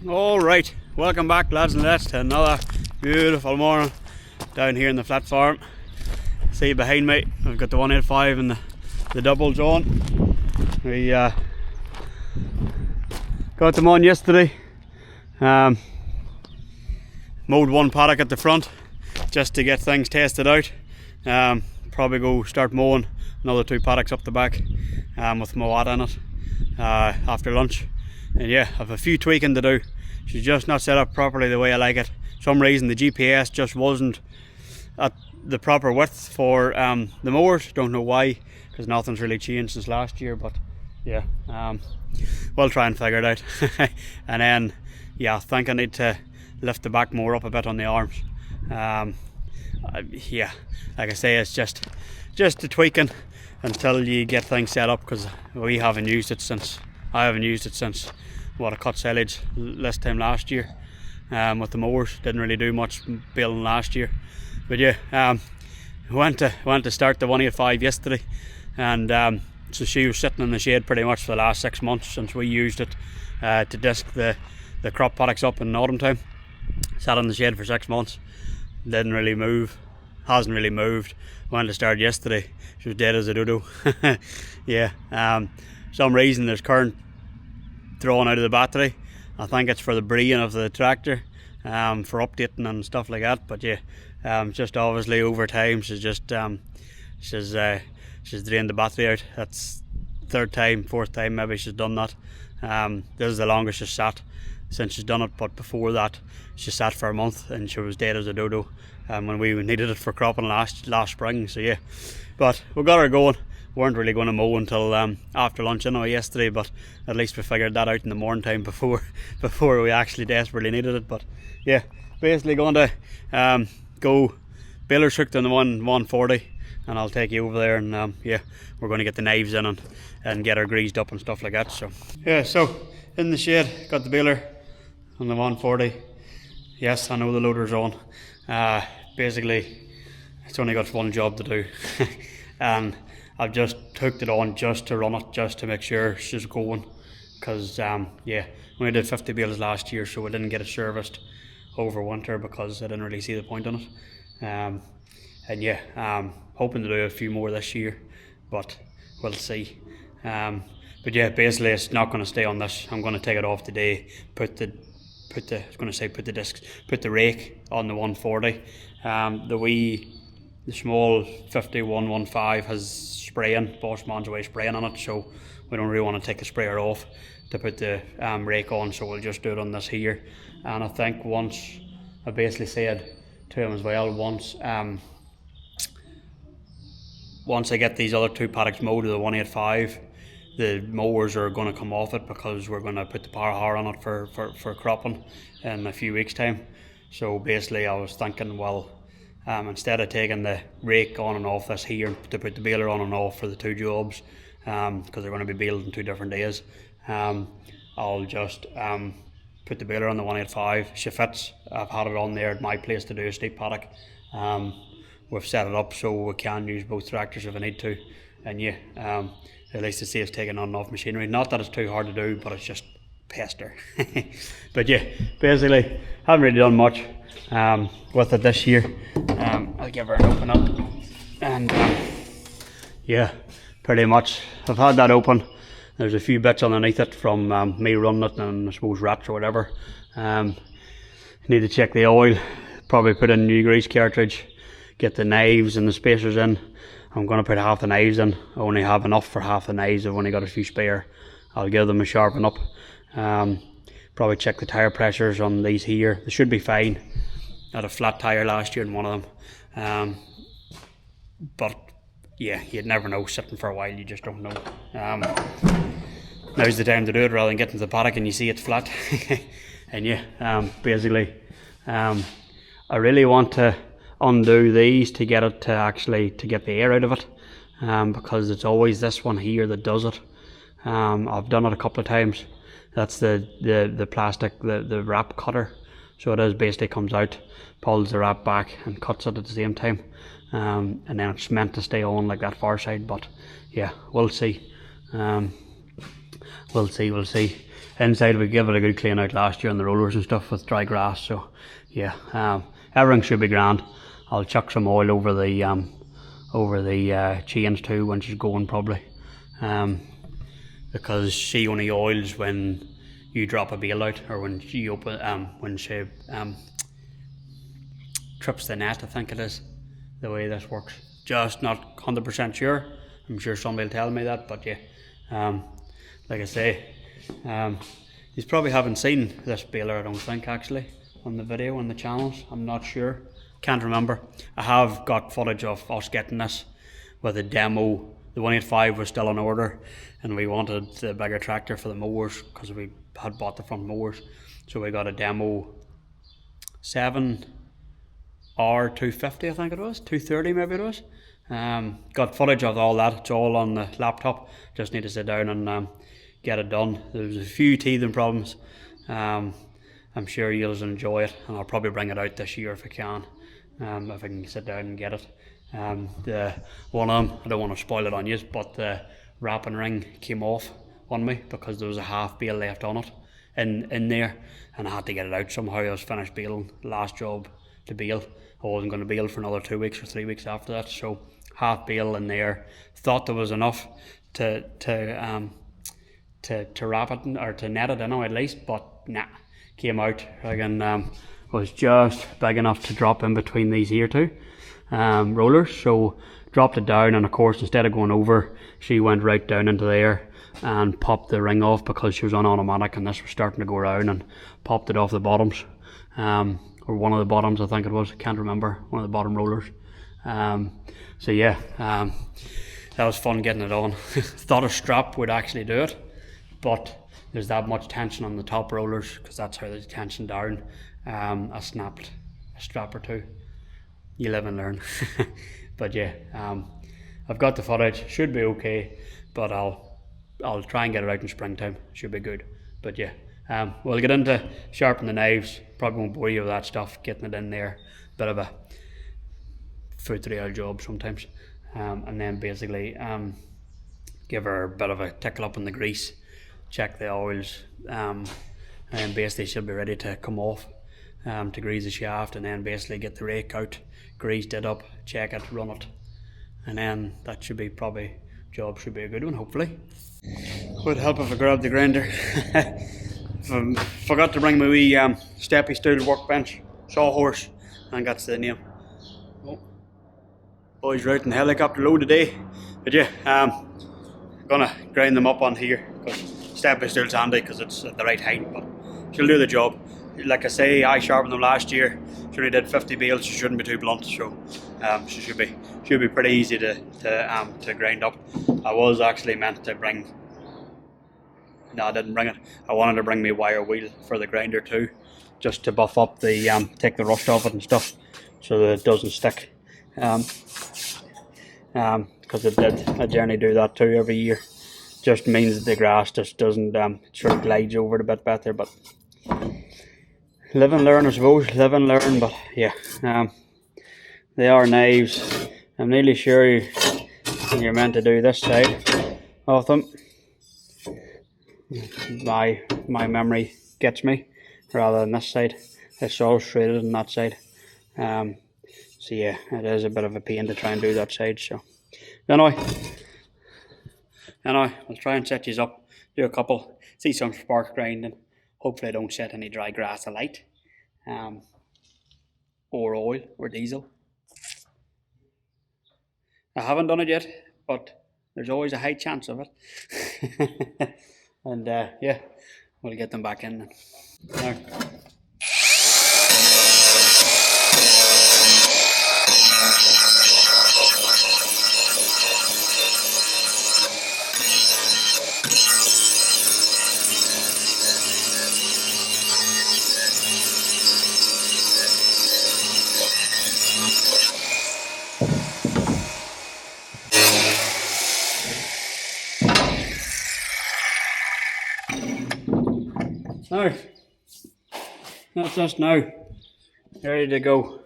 Alright, welcome back lads and lads to another beautiful morning down here in the flat farm. See behind me, I've got the 185 and the doubles on. We got them on yesterday. Mowed one paddock at the front just to get things tested out. Probably go start mowing another 2 paddocks up the back with Moat in it after lunch. And yeah, I have a few tweaking to do. She's just not set up properly the way I like it. For some reason the GPS just wasn't at the proper width for the mowers. Don't know why, because nothing's really changed since last year, but yeah, we'll try and figure it out. And then yeah, I think I need to lift the back mower up a bit on the arms. Yeah, like I say, it's just the tweaking until you get things set up, because I haven't used it since what I cut silage this time last year with the mowers. Didn't really do much baling last year, but yeah, went to start the 185 yesterday, and so she was sitting in the shade pretty much for the last 6 months since we used it to disc the crop paddocks up in autumn time. Sat in the shade for 6 months, didn't really move, hasn't really moved. Went to start yesterday, she was dead as a dodo. Yeah, some reason there's current drawn out of the battery. I think it's for the breathing of the tractor, for updating and stuff like that. But yeah, just obviously over time she's just she's drained the battery out. That's 3rd time, 4th time maybe she's done that. This is the longest she's sat since she's done it, but before that she sat for a month and she was dead as a dodo when we needed it for cropping last spring. So yeah, but we got her going. Weren't really going to mow until after lunch anyway yesterday, but at least we figured that out in the morning time before we actually desperately needed it. But yeah, basically going to go Baler hooked on the 140, and I'll take you over there, and yeah, we're going to get the knives in and get her greased up and stuff like that. So yeah, so in the shed, got the Baler on the 140. Yes, I know the loader's on. Basically it's only got one job to do and I've just hooked it on just to run it, just to make sure she's going, because yeah, we only did 50 bales last year, so we didn't get it serviced over winter because I didn't really see the point in it. And yeah, hoping to do a few more this year, but we'll see. But yeah, basically it's not going to stay on this. I'm going to take it off today, put the rake on the 140. The small 5115 has spraying, Bossman's away spraying on it, so we don't really want to take the sprayer off to put the rake on, so we'll just do it on this here. And I think once, I basically said to him as well, once I get these other 2 paddocks mowed to the 185, the mowers are going to come off it, because we're going to put the power harrow on it for cropping in a few weeks time. So basically I was thinking, well, instead of taking the rake on and off this here to put the baler on and off for the 2 jobs, because they're going to be baled in 2 different days, I'll just put the baler on the 185. She fits. I've had it on there at my place to do a steep paddock. We've set it up so we can use both tractors if I need to, and yeah, at least it saves taking on and off machinery. Not that it's too hard to do, but it's just pester. But yeah, basically haven't really done much with it this year. I'll give her an open up, and yeah, pretty much I've had that open. There's a few bits underneath it from me running it, and I suppose rats or whatever. Need to check the oil, probably put in a new grease cartridge, get the knives and the spacers in. I'm going to put half the knives in. I only have enough for half the knives. I've only got a few spare. I'll give them a sharpen up. Probably check the tyre pressures on these here. They should be fine. I had a flat tyre last year in one of them. But yeah, you'd never know sitting for a while. You just don't know. Now's the time to do it rather than get into the paddock and you see it's flat. And yeah, basically I really want to undo these to get it to get the air out of it, because it's always this one here that does it. I've done it a couple of times. That's the plastic, the wrap cutter. So it is basically comes out, pulls the wrap back and cuts it at the same time, and then it's meant to stay on like that far side. But yeah, we'll see. We'll see. inside we gave it a good clean out last year on the rollers and stuff with dry grass, so yeah, everything should be grand. I'll chuck some oil over the chains too when she's going, probably, because she only oils when you drop a bale out, or when she trips the net, I think it is the way this works. Just not 100% sure. I'm sure somebody will tell me that, but yeah, like I say, you probably haven't seen this baler, I don't think, actually, on the video on the channels. I'm not sure, can't remember. I have got footage of us getting this with a demo. The 185 was still on order, and we wanted the bigger tractor for the mowers because we had bought the front mowers, so we got a demo 7R250, I think it was, 230 maybe it was. Got footage of all that. It's all on the laptop. Just need to sit down and get it done. There's a few teething problems. I'm sure you'll enjoy it, and I'll probably bring it out this year if I can, if I can sit down and get it. The one of them, I don't want to spoil it on you, but the wrapping ring came off on me because there was a half bale left on it in there, and I had to get it out somehow. I was finished baling, last job to bale. I wasn't going to bale for another 2 weeks or 3 weeks after that, so half bale in there. Thought there was enough to wrap it, or to net it in at least, but nah, came out again. Was just big enough to drop in between these here two rollers, so dropped it down, and of course instead of going over, she went right down into there and popped the ring off because she was on automatic, and this was starting to go around, and popped it off the bottoms, or one of the bottoms, I think it was, can't remember, one of the bottom rollers. So yeah, that was fun getting it on. Thought a strap would actually do it, but there's that much tension on the top rollers, because that's how there's tension down. I snapped a strap or two. You live and learn. But yeah, I've got the footage, should be okay, but I'll try and get it out in springtime, should be good. But yeah, we'll get into sharpening the knives. Probably won't bore you with that stuff, getting it in there, bit of a 2-3 hour job sometimes, and then basically give her a bit of a tickle up in the grease, check the oils, and then basically she'll be ready to come off, to grease the shaft, and then basically get the rake out, greased it up, check it, run it, and then that should be job should be a good one, hopefully. Would help if I grabbed the grinder. Forgot to bring my wee steppy stool workbench, sawhorse, and that's the name. Oh, boys are out in the helicopter load today, but yeah, gonna grind them up on here because steppy stool's handy because it's at the right height, but she'll do the job. Like I say, I sharpened them last year. She only did 50 bales. She shouldn't be too blunt, so she should be pretty easy to grind up. I was actually meant to bring. No, I didn't bring it. I wanted to bring my wire wheel for the grinder too, just to buff up the take the rust off it and stuff, so that it doesn't stick. Because it did. I generally do that too every year. Just means that the grass just doesn't sort of glides over it a bit better. But live and learn, I suppose. Live and learn. But yeah, they are knives. I'm nearly sure you're meant to do this side of them. My memory gets me, rather than this side. It's all straighter than that side. So yeah, it is a bit of a pain to try and do that side. So anyway, I'll try and set these up, do a couple, see some spark grinding. Hopefully I don't set any dry grass alight, or oil or diesel. I haven't done it yet, but there's always a high chance of it. And yeah, we'll get them back in now. Now, that's us now, ready to go.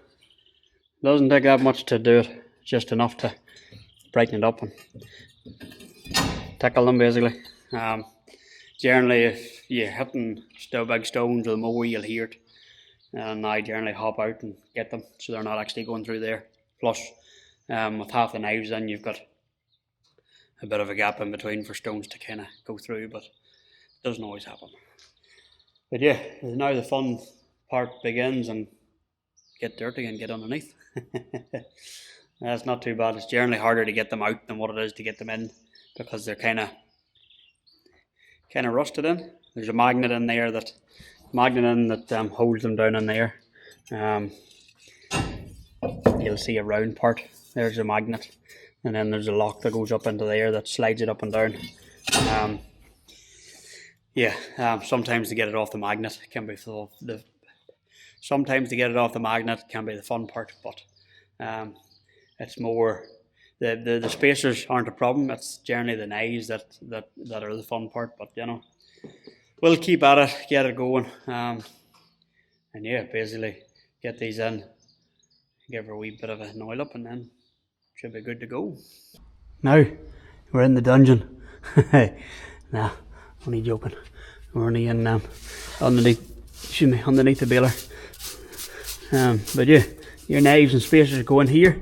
Doesn't take that much to do it, just enough to brighten it up and tickle them basically. generally if you're hitting big stones with a mower, you'll hear it, and I generally hop out and get them so they're not actually going through there. Plus with half the knives in, you've got a bit of a gap in between for stones to kind of go through, but it doesn't always happen. But yeah, now the fun part begins, and get dirty and get underneath. That's not too bad. It's generally harder to get them out than what it is to get them in, because they're kind of rusted in. There's a magnet in there that holds them down in there. You'll see a round part. There's a magnet, and then there's a lock that goes up into there that slides it up and down. Sometimes to get it off the magnet can be the fun part, but it's more the spacers aren't a problem. It's generally the knives that are the fun part. But you know, we'll keep at it, get it going, and yeah, basically get these in, give her a wee bit of an oil up, and then should be good to go. Now we're in the dungeon. Nah, only joking. We're only in underneath the baler. But yeah, your knives and spacers go in here,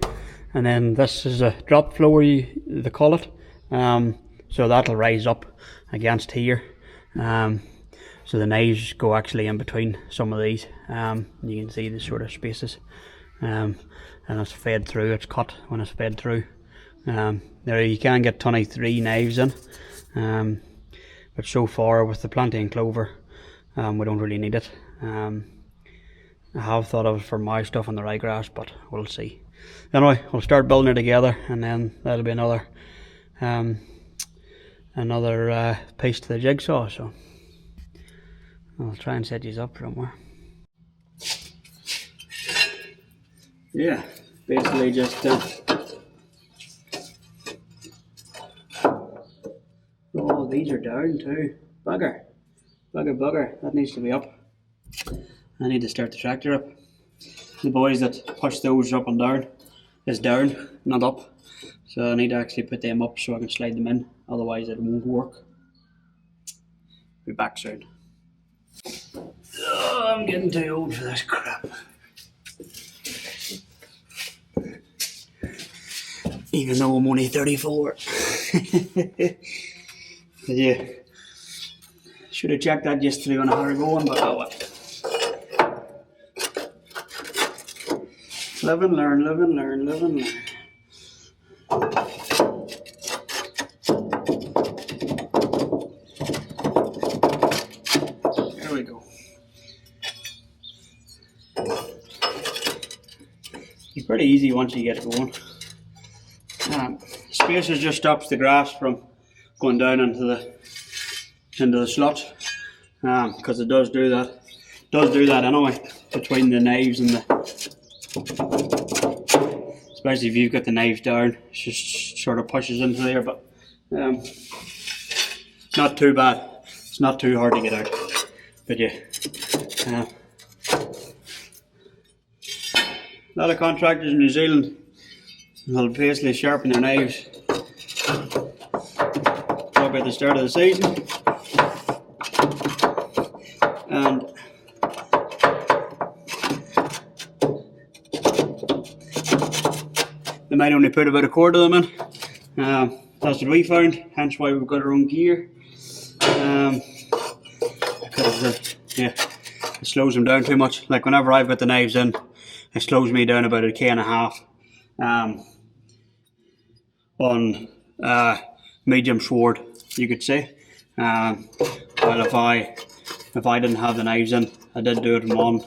and then this is a drop floor, they call it. So that'll rise up against here. So the knives go actually in between some of these. You can see the sort of spaces. And it's fed through, it's cut when it's fed through. There you can get 23 knives in. But so far with the plantain clover, we don't really need it. I have thought of it for my stuff on the ryegrass, but we'll see. Anyway, we'll start building it together, and then that'll be another piece to the jigsaw. So I'll try and set these up somewhere. Yeah, basically just oh, these are down too. Bugger, that needs to be up. I need to start the tractor up. The boys that push those up and down is down, not up. So I need to actually put them up so I can slide them in, otherwise it won't work. Be back soon. Oh, I'm getting too old for this crap. Even though I'm only 34. Yeah. Should have checked that just through on how to go on, but oh well. Live and learn. There we go. It's pretty easy once you get it going. Spacers just stops the grass from going down into the slot, because it does do that. Anyway, between the knives and especially if you've got the knives down, it just sort of pushes into there. But not too bad. It's not too hard to get out. But yeah, a lot of contractors in New Zealand will basically sharpen their knives up at the start of the season, and they might only put about a quarter of them in. That's what we found, hence why we've got our own gear. Because it slows them down too much. Like whenever I've got the knives in, it slows me down about a K1/2 on medium sword, you could say. Well, if I didn't have the knives in, I did do it in one.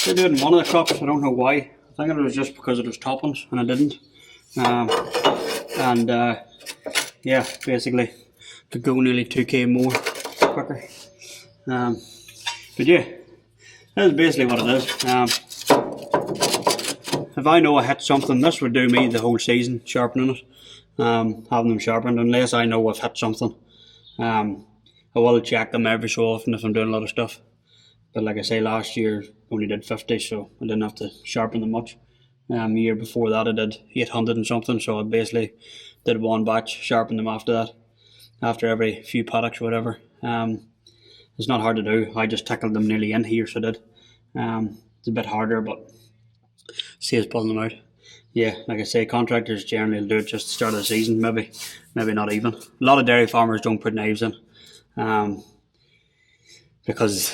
Did do it in one of the crops. I don't know why. I think it was just because it was toppings and I didn't. Yeah, basically could go nearly 2k more quicker. But yeah, that's basically what it is. If I know I hit something, this would do me the whole season, sharpening it. Having them sharpened, unless I know I've hit something. I will check them every so often if I'm doing a lot of stuff. But like I say, last year only did 50, so I didn't have to sharpen them much. The year before that I did 800 and something, so I basically did one batch, sharpened them after that. after every few paddocks or whatever. It's not hard to do. I just tackled them nearly in here, so I did. It's a bit harder, but see us pulling them out. Yeah, like I say, contractors generally do it just to start of the season, maybe not even. A lot of dairy farmers don't put knives in, because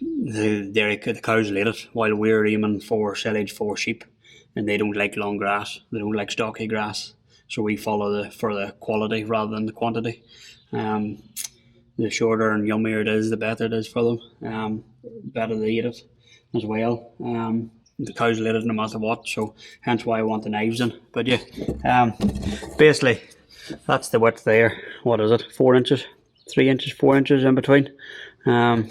the cows will eat it, while we're aiming for silage for sheep, and they don't like long grass, they don't like stocky grass, so we follow for the quality rather than the quantity. The shorter and yummier it is, the better it is for them. Better they eat it as well. The cows will eat it no matter what, so hence why I want the knives in. But yeah, basically that's the width there. What is it? 4 inches, 3 inches, 4 inches in between. So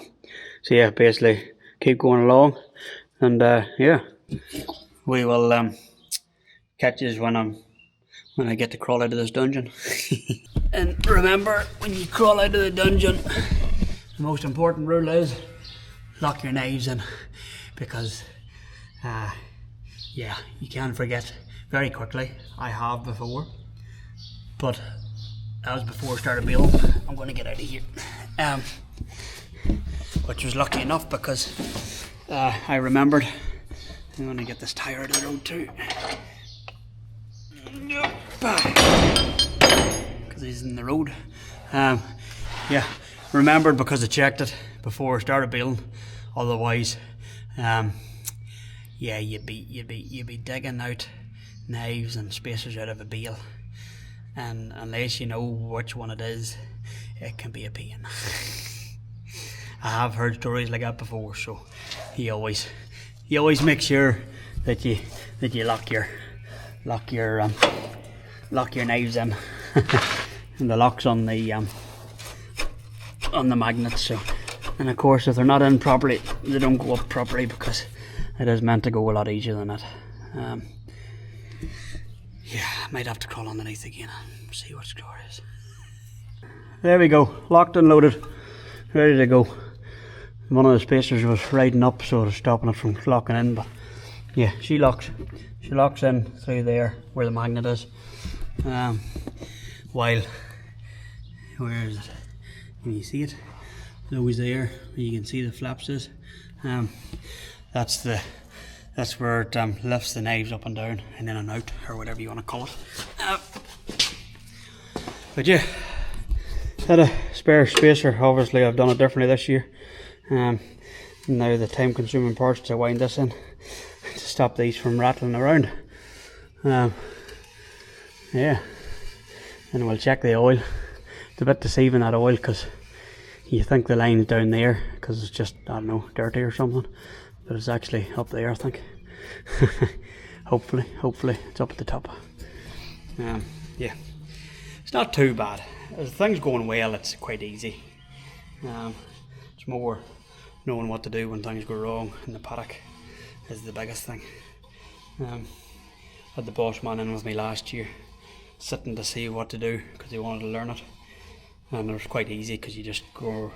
yeah, basically keep going along, and yeah, we will catch you when I get to crawl out of this dungeon. And remember, when you crawl out of the dungeon, the most important rule is lock your knives in, because yeah, you can forget very quickly. I have before, but that was before I started baling. I'm going to get out of here, which was lucky enough, because I remembered I'm going to get this tire out of the road too, because he's in the road. Yeah, remembered because I checked it before I started baling. Otherwise, yeah, you'd be digging out knives and spacers out of a bale, and unless you know which one it is, it can be a pain. I have heard stories like that before, so you always make sure that you lock your knives in. And the lock's on the magnets, so, and of course if they're not in properly, they don't go up properly, because it is meant to go a lot easier than that. Yeah, I might have to crawl underneath again and see what score is. There we go, locked and loaded, ready to go. One of the spacers was riding up, so it's stopping it from locking in, but yeah, she locks in through there where the magnet is. While, where is it? Can you see it? It's always there. You can see the flaps is. That's where it lifts the knives up and down and in and out, or whatever you want to call it. But yeah, had a spare spacer. Obviously I've done it differently this year. Now the time consuming parts to wind this in to stop these from rattling around. Yeah, and we'll check the oil. It's a bit deceiving, that oil, because you think the line's down there because it's just, I don't know, dirty or something, but it's actually up there, I think. hopefully it's up at the top. Yeah, it's not too bad. As things going well, it's quite easy. It's more knowing what to do when things go wrong in the paddock is the biggest thing. Had the boss man in with me last year, sitting to see what to do, because he wanted to learn it, and it was quite easy, because you just go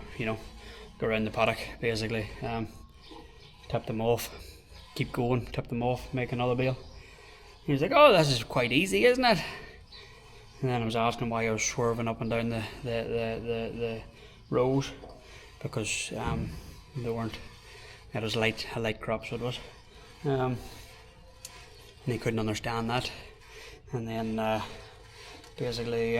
around the paddock basically, tip them off, keep going, tip them off, make another bale. He was like, "Oh, this is quite easy, isn't it?" And then I was asking why I was swerving up and down the rows, because they weren't, it was a light crop, so it was, and he couldn't understand that. And then basically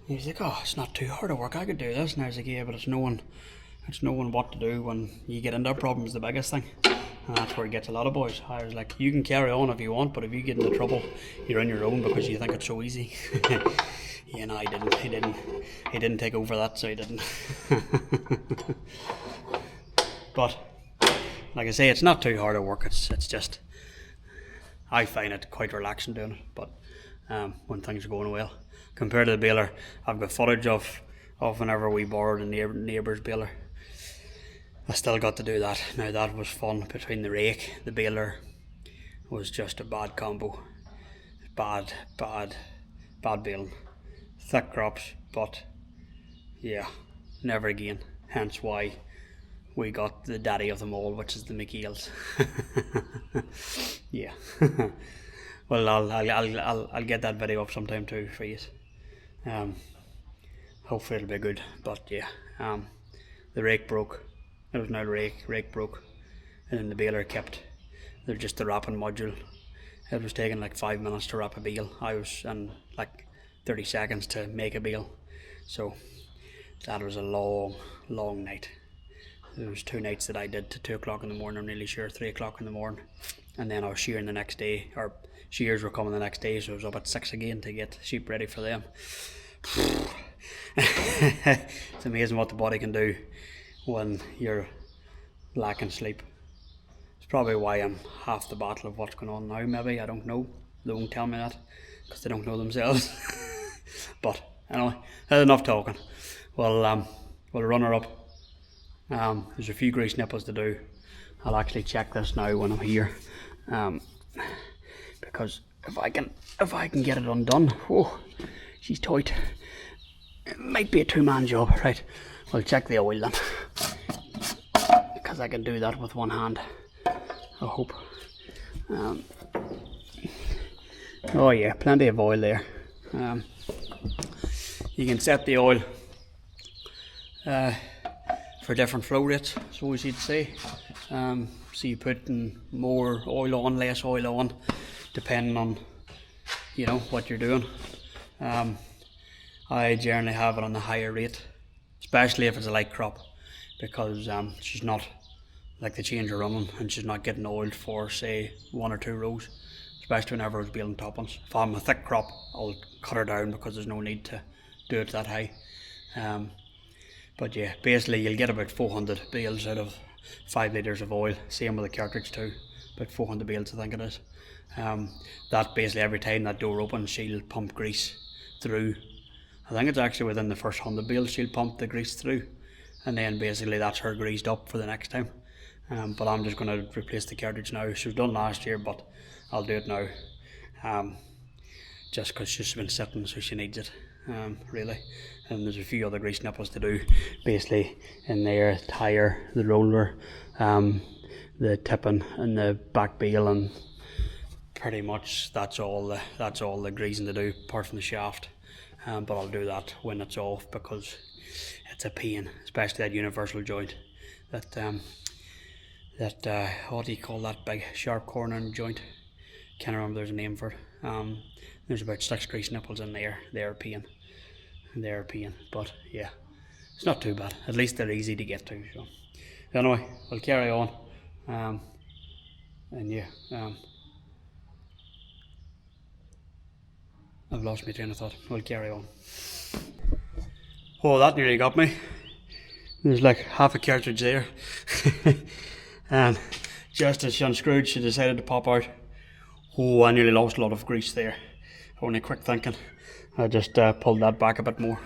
he was like, "Oh, it's not too hard to work, I could do this." And I was like, "Yeah, but it's knowing what to do when you get into problems, the biggest thing." And that's where it gets a lot of boys. I was like, you can carry on if you want, but if you get into trouble, you're on your own, because you think it's so easy. Yeah, no, he didn't take over that, so he didn't. But like I say, it's not too hard to work. It's just, I find it quite relaxing doing it. But when things are going well, compared to the baler, I've got footage of whenever we borrowed a neighbour's baler. I still got to do that. Now that was fun. Between the rake, the baler was just a bad combo. Bad baling. Thick crops, but yeah, never again. Hence why we got the daddy of them all, which is the McC-TheUlsterKiwi. Yeah. Well, I'll get that video up sometime too for you. Hopefully it'll be good. But yeah, the rake broke. It was no rake broke, and then the baler kept. They're just the wrapping module. It was taking like 5 minutes to wrap a bale. And like 30 seconds to make a bale. So that was a long night. There was 2 nights that I did to 2 o'clock in the morning, I'm nearly sure, 3 o'clock in the morning. And then I was shearing the next day, or shears were coming the next day, so I was up at 6 again to get sheep ready for them. It's amazing what the body can do when you're lacking sleep. It's probably why I'm half the battle of what's going on now, maybe, I don't know. They won't tell me that, because they don't know themselves. But anyway, that's enough talking. We'll run her up. There's a few grease nipples to do. I'll actually check this now when I'm here, because if I can get it undone, oh, she's tight. It might be a 2-man job, right? We'll check the oil then, because I can do that with one hand, I hope. Oh yeah, plenty of oil there. You can set the oil for different flow rates, so as you'd say. So you put in more oil on, less oil on, depending on, you know, what you're doing. I generally have it on the higher rate, especially if it's a light crop, because she's not, like, the change of running, and she's not getting oiled for, say, 1 or 2 rows, especially whenever I was baling toppings. If I'm a thick crop, I'll cut her down because there's no need to do it that high. But yeah, basically you'll get about 400 bales out of 5 litres of oil. Same with the cartridge too, about 400 bales I think it is. That basically every time that door opens, she'll pump grease through. I think it's actually within the first 100 bales she'll pump the grease through, and then basically that's her greased up for the next time. But I'm just going to replace the cartridge now. She was done last year, but I'll do it now, just because she's been sitting, so she needs it, really. And there's a few other grease nipples to do, basically in there, tire, the roller, the tipping and the back bale, and pretty much that's all the greasing to do apart from the shaft. But I'll do that when it's off, because it's a pain, especially that universal joint, that what do you call that big sharp corner joint? Can't remember, there's a name for it. There's about 6 grease nipples in there. They're a pain, but yeah, it's not too bad. At least they're easy to get to. So anyway, we'll carry on, and yeah, I've lost my train of thought. We'll carry on. Oh, that nearly got me. There's like half a cartridge there. And just as she unscrewed, she decided to pop out. Oh, I nearly lost a lot of grease there. Only quick thinking, I just pulled that back a bit more.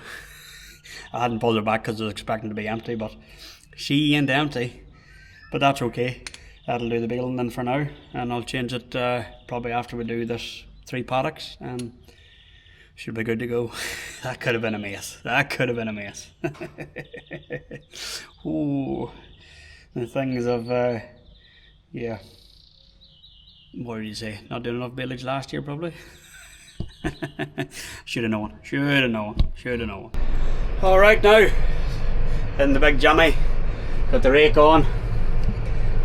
I hadn't pulled her back because I was expecting it to be empty, but she ain't empty. But that's okay. That'll do the baling then for now, and I'll change it probably after we do this 3 paddocks, and should be good to go. That could have been a mess. Ooh, the things of yeah. What did you say? Not doing enough bailage last year, probably. Should have known. All right, now in the big jammy, got the rake on,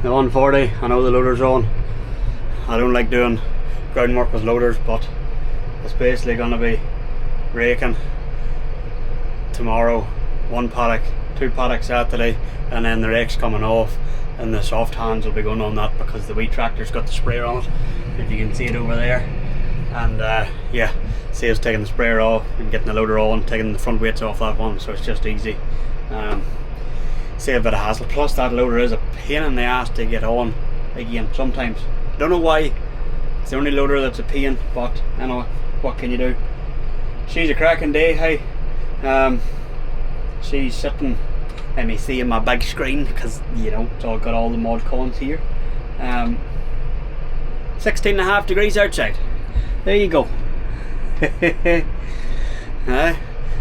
the 140. I know the loader's on. I don't like doing groundwork with loaders, but it's basically going to be raking tomorrow, 1 paddock, 2 paddocks Saturday, and then the rake's coming off, and the soft hands will be going on that because the wee tractor's got the sprayer on it, if you can see it over there. And yeah, saves taking the sprayer off and getting the loader on, taking the front weights off that one, so it's just easy. Save a bit of hassle. Plus that loader is a pain in the ass to get on again sometimes. Don't know why. It's the only loader that's a pain, but anyway, what can you do? She's a cracking day, hey. She's sitting, let me see, in my big screen, because you know it's all got all the mod cons here. 16.5 degrees outside. There you go.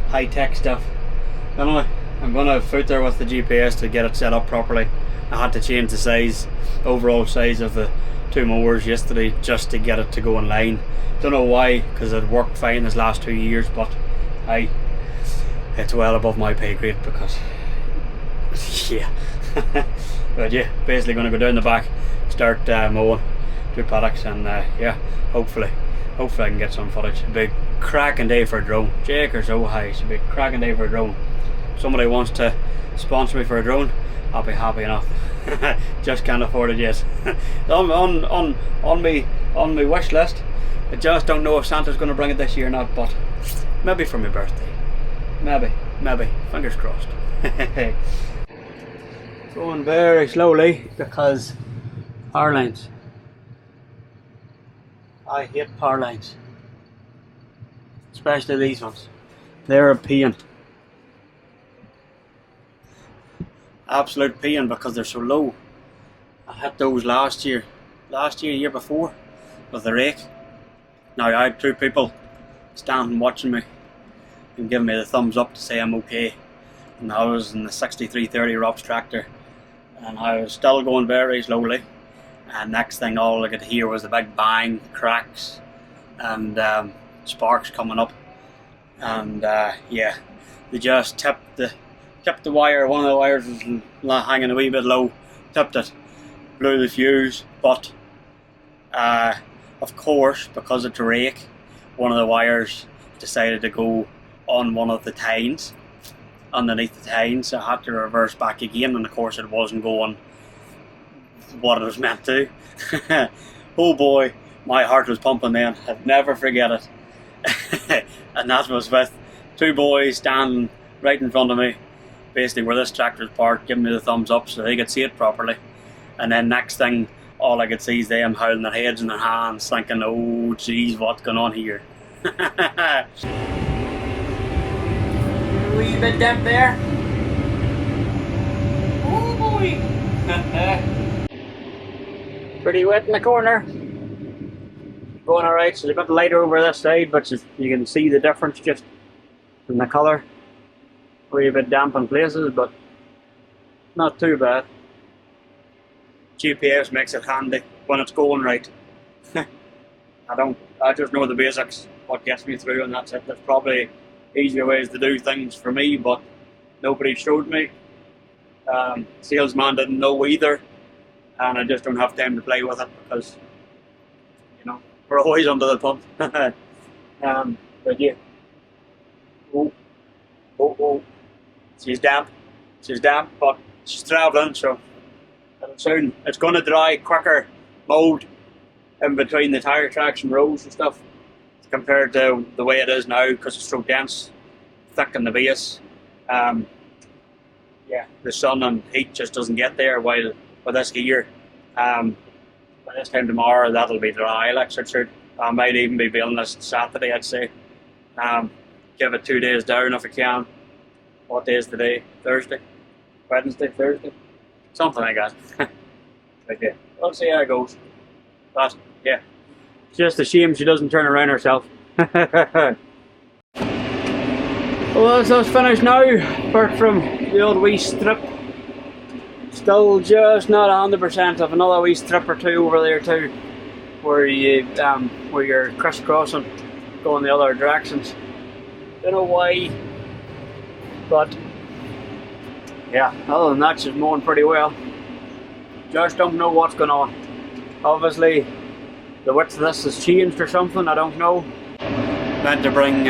High tech stuff. Anyway, I'm gonna foot there with the GPS to get it set up properly. I had to change the size, overall size of the 2 mowers yesterday just to get it to go in line. Don't know why, because it worked fine this last 2 years, but it's well above my pay grade because yeah. But yeah, basically going to go down the back, start mowing 2 paddocks, and yeah, hopefully I can get some footage. A big cracking day for a drone. Jake are so high. It's a big cracking day for a drone. Somebody wants to sponsor me for a drone, I'll be happy enough. Just can't afford it yet. on my wish list. I just don't know if Santa's going to bring it this year or not, but maybe for my birthday. Maybe. Fingers crossed. Going very slowly because power lines. I hate power lines. Especially these ones. They're a pain. Absolute pain because they're so low. I hit those last year, year before, with the rake. Now I had 2 people standing watching me and giving me the thumbs up to say I'm okay. And I was in the 6330 Rob's tractor, and I was still going very slowly. And next thing, all I could hear was the big bang, cracks, and sparks coming up. And yeah, they just tipped the wire. One of the wires was hanging a wee bit low. Tipped it, blew the fuse. But of course, because it's a rake, one of the wires decided to go on one of the tines, underneath the tines. So I had to reverse back again, and of course it wasn't going what it was meant to. Oh boy, my heart was pumping then. I'd never forget it. And that was with 2 boys standing right in front of me, basically where this tractor's parked, giving me the thumbs up so they could see it properly. And then next thing, all I could see is them holding their heads in their hands, thinking, oh geez, what's going on here? A wee bit damp there. Oh boy. Pretty wet in the corner. Going alright, so it's a bit lighter over this side, but you can see the difference just in the colour. A wee bit damp in places, but not too bad. GPS makes it handy when it's going right. I just know the basics, what gets me through, and that's it. There's probably easier ways to do things for me, but nobody showed me. Salesman didn't know either, and I just don't have time to play with it because, you know, we're always under the pump. But yeah. Oh. She's damp, but she's travelling, so soon it's going to dry quicker, mowed in between the tyre tracks and rows and stuff compared to the way it is now because it's so dense, thick in the base. Yeah, the sun and heat just doesn't get there while with this here. By this time tomorrow that'll be dry, like so I might even be baling this Saturday, I'd say. Give it 2 days down if I can. What day is today? Thursday? Wednesday? Thursday? Something like that. But yeah, we'll see how it goes. But yeah, it's just a shame she doesn't turn around herself. Well, so it's finished now, apart from the old wee strip. Still just not 100%. Of another wee strip or 2 over there too, where you're crisscrossing, going the other directions. Don't know why, but yeah, other than that she's mowing pretty well. Just don't know what's going on. Obviously the width of this has changed or something, I don't know. Meant to bring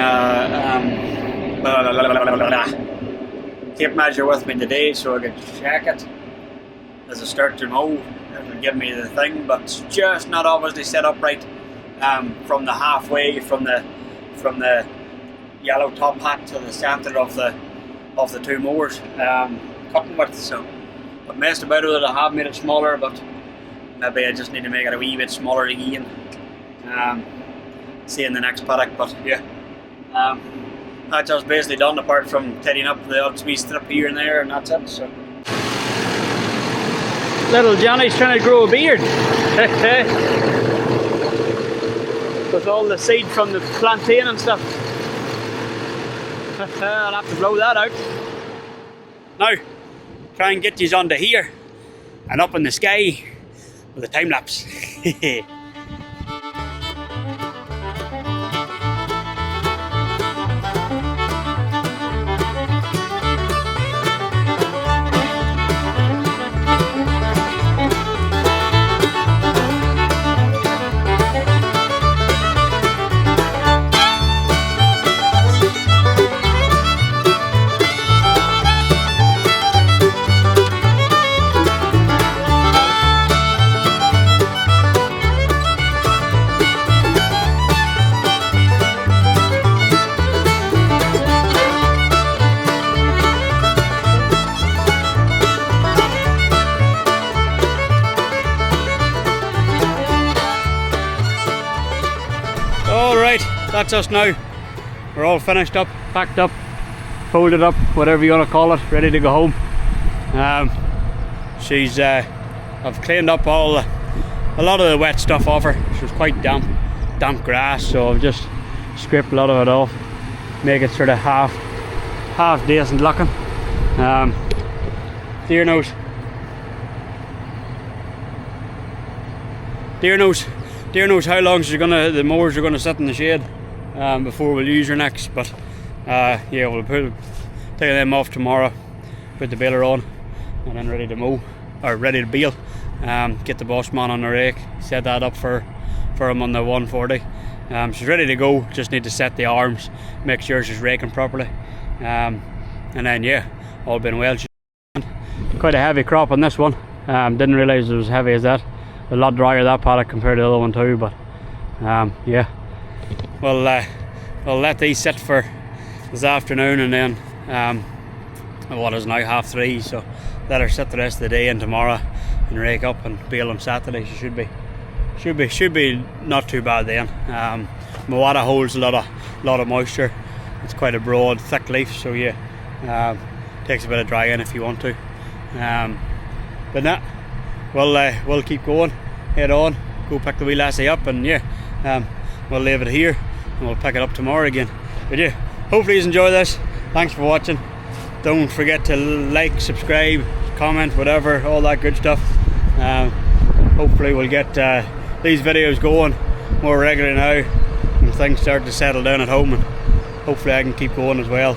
tape measure with me today so I could check it as I start to mow. It'll give me the thing, but it's just not obviously set up right from the halfway from the yellow top hat to the centre of the 2 mowers. Cutting width, so I've messed about with it. I have made it smaller, but maybe I just need to make it a wee bit smaller again. See in the next paddock, but yeah. That's just basically done apart from tidying up the odd wee strip here and there, and that's it. So little Johnny's trying to grow a beard. With all the seed from the plantain and stuff. I'll have to blow that out. Now, try and get these onto here and up in the sky with a time lapse. that's us now. We're all finished up, packed up, folded up, whatever you want to call it, ready to go home. I've cleaned up a lot of the wet stuff off her. She was quite damp grass, so I've just scraped a lot of it off, make it sort of half decent looking. Dear knows how long the mowers are gonna sit in the shade before we'll use her next. But yeah, we'll take them off tomorrow, put the baler on, and then ready to mow, or ready to bale. Get the boss man on the rake, set that up for him on the 140. She's ready to go, just need to set the arms, make sure she's raking properly, and then yeah, all been well. Quite a heavy crop on this one. Didn't realise it was heavy as that. A lot drier that paddock compared to the other one too, but yeah, we'll let these sit for this afternoon, and then what is now 3:30, so let her sit the rest of the day and tomorrow and rake up and bale on Saturday. She should be not too bad then. Mowata holds a lot of moisture. It's quite a broad, thick leaf, so yeah, takes a bit of drying if you want to. But nah, we'll keep going, head on, go pick the wee lassie up, and yeah, we'll leave it here and we'll pick it up tomorrow again. But yeah, hopefully you enjoy this. Thanks for watching. Don't forget to like, subscribe, comment, whatever, all that good stuff. Hopefully we'll get these videos going more regularly now when things start to settle down at home, and hopefully I can keep going as well.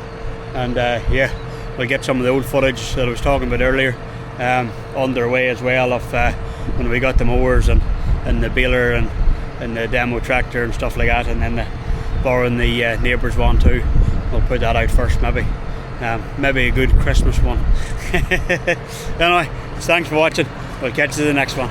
And yeah, we'll get some of the old footage that I was talking about earlier on their way as well, of when we got the mowers and the baler and the demo tractor and stuff like that, and then borrowing the neighbour's one too. We'll put that out first, maybe a good Christmas one. Anyway, thanks for watching. We'll catch you in the next one.